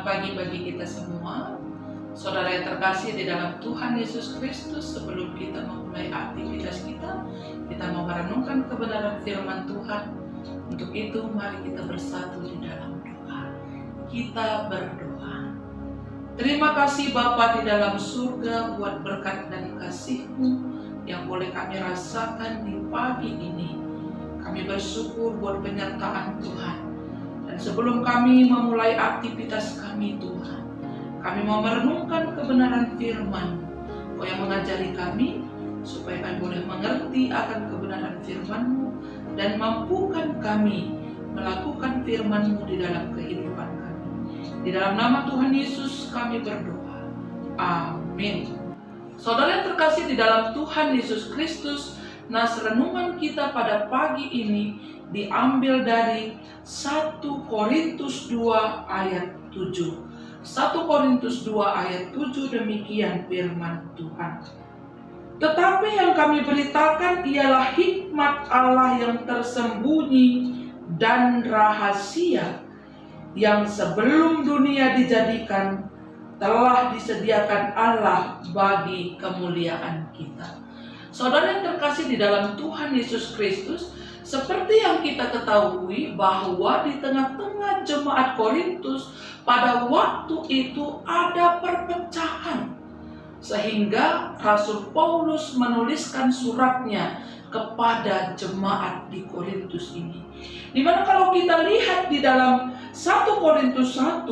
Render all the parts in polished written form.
pagi bagi kita semua. Saudara yang terkasih di dalam Tuhan Yesus Kristus, sebelum kita memulai aktivitas kita mau merenungkan kebenaran firman Tuhan. Untuk itu mari kita bersatu di dalam doa. Kita berdoa. Terima kasih Bapa di dalam surga buat berkat dan kasih-Mu yang boleh kami rasakan di pagi ini. Kami bersyukur buat penyertaan Tuhan. Dan sebelum kami memulai aktivitas kami Tuhan, kami mau merenungkan kebenaran firman-Mu. Kau yang mengajari kami, supaya kami boleh mengerti akan kebenaran firman-Mu, dan mampukan kami melakukan firman-Mu di dalam kehidupan kami. Di dalam nama Tuhan Yesus kami berdoa. Amin. Saudara yang terkasih di dalam Tuhan Yesus Kristus, nas renungan kita pada pagi ini diambil dari 1 Korintus 2 ayat 7. 1 Korintus 2 ayat 7 demikian firman Tuhan. Tetapi yang kami beritakan ialah hikmat Allah yang tersembunyi dan rahasia, yang sebelum dunia dijadikan telah disediakan Allah bagi kemuliaan kita. Saudara yang terkasih di dalam Tuhan Yesus Kristus, seperti yang kita ketahui bahwa di tengah-tengah jemaat Korintus pada waktu itu ada perpecahan. Sehingga Rasul Paulus menuliskan suratnya kepada jemaat di Korintus ini. Dimana kalau kita lihat di dalam 1 Korintus 1,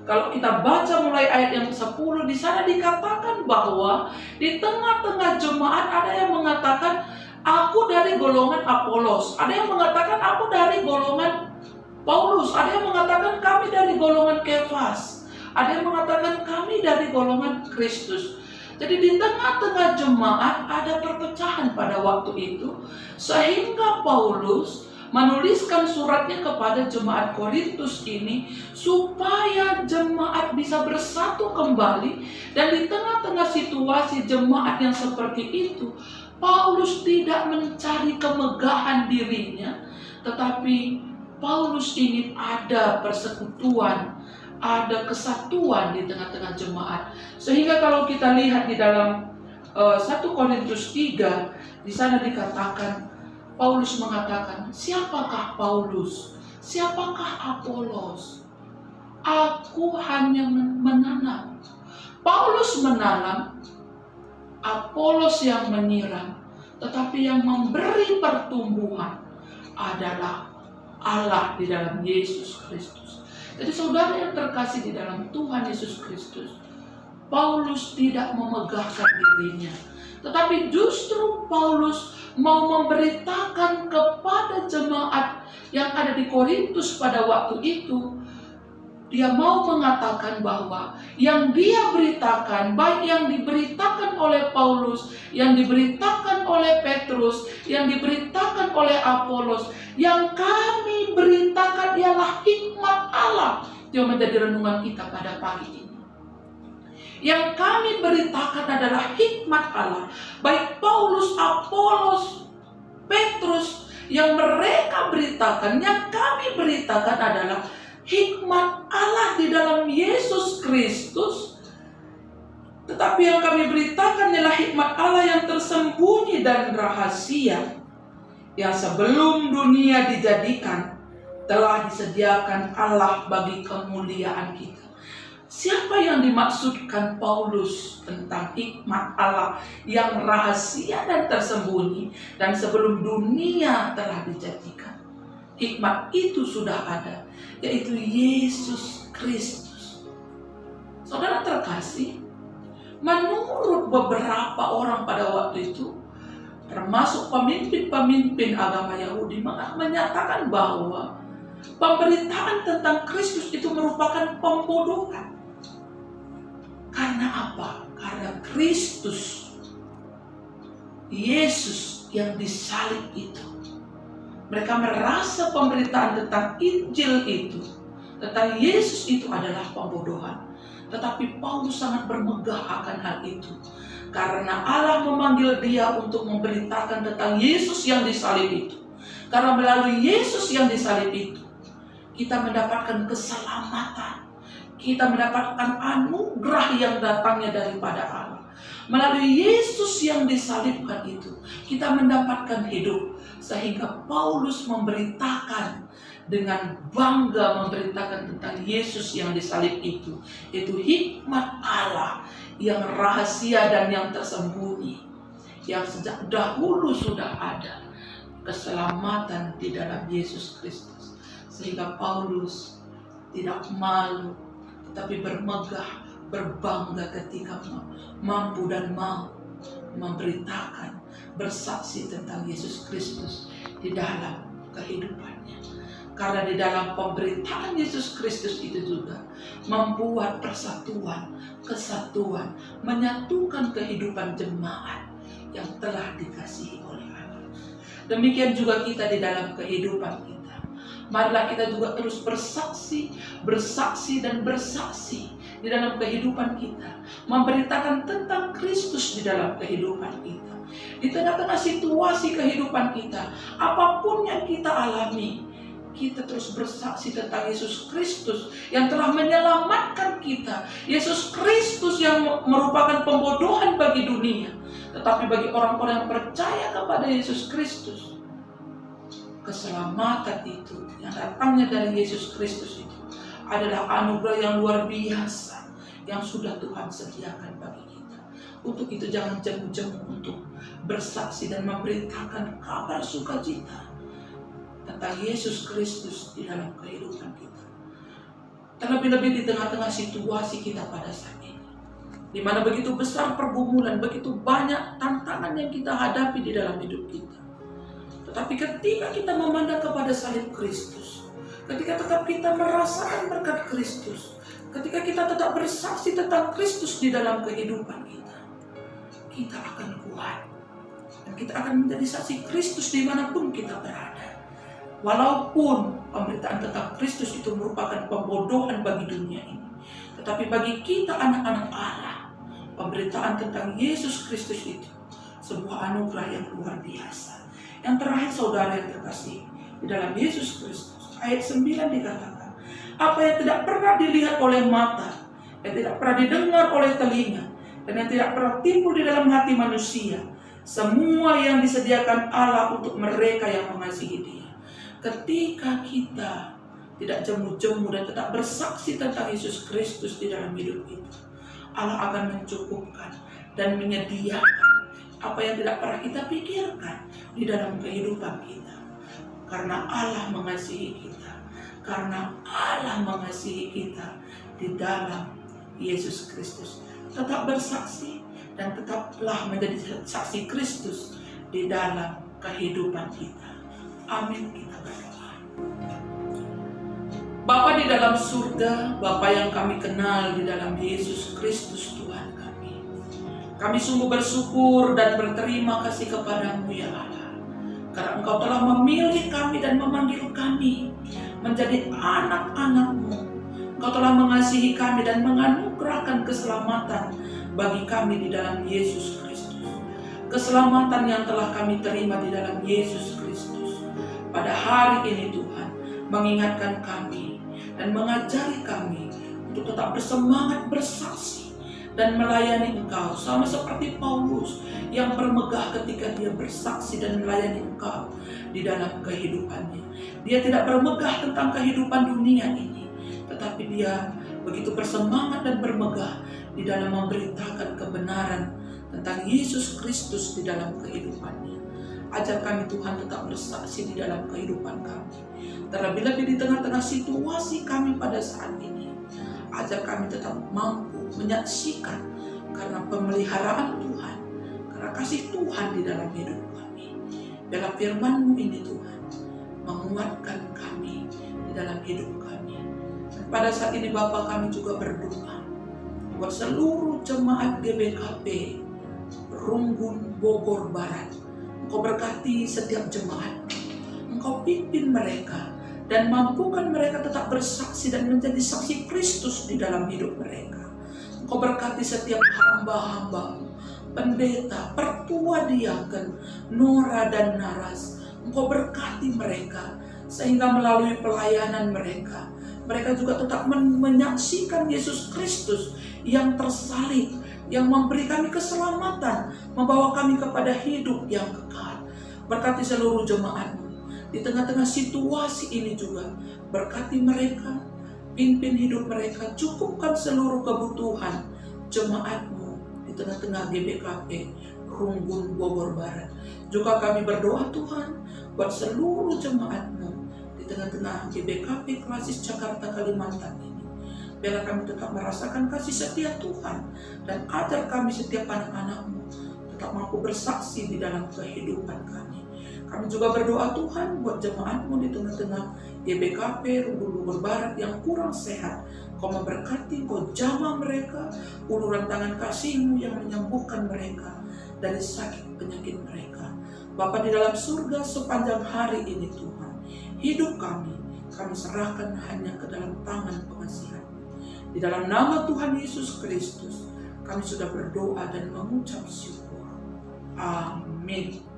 kalau kita baca mulai ayat yang 10, di sana dikatakan bahwa di tengah-tengah jemaat ada yang mengatakan, aku dari golongan Apolos, ada yang mengatakan aku dari golongan Paulus, ada yang mengatakan kami dari golongan Kefas, ada yang mengatakan kami dari golongan Kristus. Jadi di tengah-tengah jemaat ada perpecahan pada waktu itu, sehingga Paulus menuliskan suratnya kepada jemaat Korintus ini supaya jemaat bisa bersatu kembali. Dan di tengah-tengah situasi jemaat yang seperti itu, Paulus tidak mencari kemegahan dirinya, tetapi Paulus ingin ada persekutuan, ada kesatuan di tengah-tengah jemaat. Sehingga kalau kita lihat di dalam 1 Korintus 3, di sana dikatakan, Paulus mengatakan, siapakah Paulus? Siapakah Apolos? Aku hanya menanam. Paulus menanam, Apolos yang menyiram, tetapi yang memberi pertumbuhan adalah Allah di dalam Yesus Kristus. Jadi saudara yang terkasih di dalam Tuhan Yesus Kristus, Paulus tidak memegahkan dirinya, tetapi justru Paulus mau memberitakan kepada jemaat yang ada di Korintus pada waktu itu. Dia mau mengatakan bahwa yang dia beritakan, baik yang diberitakan oleh Paulus, yang diberitakan oleh Petrus, yang diberitakan oleh Apolos, yang kami beritakan ialah hikmat Allah. Itu yang menjadi renungan kita pada pagi ini. Yang kami beritakan adalah hikmat Allah. Baik Paulus, Apolos, Petrus, yang mereka beritakan, yang kami beritakan adalah hikmat Allah di dalam Yesus Kristus. Tetapi yang kami beritakan adalah hikmat Allah yang tersembunyi dan rahasia, yang sebelum dunia dijadikan telah disediakan Allah bagi kemuliaan kita. Siapa yang dimaksudkan Paulus tentang hikmat Allah yang rahasia dan tersembunyi dan sebelum dunia telah dijadikan? Hikmat itu sudah ada, yaitu Yesus Kristus. Saudara terkasih, menurut beberapa orang pada waktu itu, termasuk pemimpin-pemimpin agama Yahudi, menyatakan bahwa pemberitaan tentang Kristus itu merupakan pembodohan. Karena apa? Karena Kristus, Yesus yang disalib itu, mereka merasa pemberitaan tentang Injil itu, tentang Yesus itu adalah pembodohan. Tetapi Paulus sangat bermegah akan hal itu. Karena Allah memanggil dia untuk memberitakan tentang Yesus yang disalib itu. Karena melalui Yesus yang disalib itu, kita mendapatkan keselamatan. kita mendapatkan anugerah yang datangnya daripada Allah. Melalui Yesus yang disalibkan itu, kita mendapatkan hidup. Sehingga Paulus memberitakan dengan bangga memberitakan tentang Yesus yang disalib itu. Itu hikmat Allah yang rahasia dan yang tersembunyi, yang sejak dahulu sudah ada. Keselamatan di dalam Yesus Kristus. Sehingga Paulus tidak malu, tetapi bermegah, berbangga ketika mampu dan mau memberitakan, bersaksi tentang Yesus Kristus di dalam kehidupannya. Karena di dalam pemberitaan Yesus Kristus itu juga membuat persatuan, kesatuan, menyatukan kehidupan jemaat yang telah dikasihi oleh Allah. Demikian juga kita di dalam kehidupan kita. Marilah kita juga terus bersaksi dan bersaksi di dalam kehidupan kita, memberitakan tentang Kristus di dalam kehidupan kita. Di tengah-tengah situasi kehidupan kita, apapun yang kita alami, kita terus bersaksi tentang Yesus Kristus yang telah menyelamatkan kita. Yesus Kristus yang merupakan pembodohan bagi dunia, tetapi bagi orang-orang yang percaya kepada Yesus Kristus, keselamatan itu yang datangnya dari Yesus Kristus itu adalah anugerah yang luar biasa yang sudah Tuhan sediakan bagi kita. Untuk itu jangan jemu-jemu untuk bersaksi dan memberitakan kabar sukacita tentang Yesus Kristus di dalam kehidupan kita. Terlebih-lebih di tengah-tengah situasi kita pada saat ini, di mana begitu besar pergumulan, begitu banyak tantangan yang kita hadapi di dalam hidup kita. Tetapi ketika kita memandang kepada salib Kristus, ketika tetap kita merasakan berkat Kristus, ketika kita tetap bersaksi tentang Kristus di dalam kehidupan kita, kita akan kuat. Dan kita akan menjadi saksi Kristus dimanapun kita berada. Walaupun pemberitaan tentang Kristus itu merupakan pembodohan bagi dunia ini, tetapi bagi kita anak-anak Allah, pemberitaan tentang Yesus Kristus itu sebuah anugerah yang luar biasa. Yang terakhir saudara yang terkasih, di dalam Yesus Kristus, ayat 9 dikatakan, apa yang tidak pernah dilihat oleh mata, yang tidak pernah didengar oleh telinga, dan yang tidak pernah timbul di dalam hati manusia, semua yang disediakan Allah untuk mereka yang mengasihi Dia. Ketika kita tidak jemu-jemu dan tetap bersaksi tentang Yesus Kristus di dalam hidup kita, Allah akan mencukupkan dan menyediakan apa yang tidak pernah kita pikirkan di dalam kehidupan kita. Karena Allah mengasihi kita, karena Allah mengasihi kita di dalam Yesus Kristus. Tetap bersaksi dan tetaplah menjadi saksi Kristus di dalam kehidupan kita. Amin. Kita berdoa. Bapa di dalam surga, Bapa yang kami kenal di dalam Yesus Kristus Tuhan kami. Kami sungguh bersyukur dan berterima kasih kepadamu ya Allah. Karena Engkau telah memilih kami dan memanggil kami menjadi anak-anak-Mu. Engkau telah mengasihi kami dan menganugerahkan keselamatan bagi kami di dalam Yesus Kristus. Keselamatan yang telah kami terima di dalam Yesus Kristus. Pada hari ini Tuhan mengingatkan kami dan mengajari kami untuk tetap bersemangat bersaksi dan melayani Engkau, sama seperti Paulus yang bermegah ketika dia bersaksi dan melayani Engkau di dalam kehidupannya. Dia tidak bermegah tentang kehidupan dunia ini, tetapi dia begitu bersemangat dan bermegah di dalam memberitakan kebenaran tentang Yesus Kristus di dalam kehidupannya. Ajar kami Tuhan tetap bersaksi di dalam kehidupan kami, terlebih-lebih di tengah-tengah situasi kami pada saat ini. Ajar kami tetap mampu menyaksikan karena pemeliharaan Tuhan, karena kasih Tuhan di dalam hidup kami. Dalam firman-Mu ini Tuhan, menguatkan kami di dalam hidup kami. Dan pada saat ini Bapa, kami juga berdoa buat seluruh jemaat GBKP Runggun Bogor Barat. Engkau berkati setiap jemaat, Engkau pimpin mereka dan mampukan mereka tetap bersaksi dan menjadi saksi Kristus di dalam hidup mereka. Engkau berkati setiap hamba-hamba-Mu, pendeta, pertua diaken, Nora dan Naras. Engkau berkati mereka sehingga melalui pelayanan mereka mereka juga tetap menyaksikan Yesus Kristus yang tersalib, yang memberi kami keselamatan, membawa kami kepada hidup yang kekal. Berkati seluruh jemaat-Mu di tengah-tengah situasi ini juga. Berkati mereka, pimpin hidup mereka, cukupkan seluruh kebutuhan jemaat-Mu di tengah-tengah GBKP Runggun Bogor Barat. Juga kami berdoa Tuhan buat seluruh jemaat-Mu di tengah-tengah GBKP Klasis Jakarta Kalimantan ini. Biarlah kami tetap merasakan kasih setia Tuhan, dan ajar kami setiap anak-anak-Mu tetap mampu bersaksi di dalam kehidupan kami. Kami juga berdoa Tuhan buat jemaat-Mu di tengah-tengah GBKP Runggun Bogor Barat yang kurang sehat. Kau memberkati, Kau jamah mereka, uluran tangan kasih-Mu yang menyembuhkan mereka dari sakit penyakit mereka. Bapa di dalam surga, sepanjang hari ini Tuhan, hidup kami serahkan hanya ke dalam tangan pengasihan. Di dalam nama Tuhan Yesus Kristus, kami sudah berdoa dan mengucap syukur. Amin.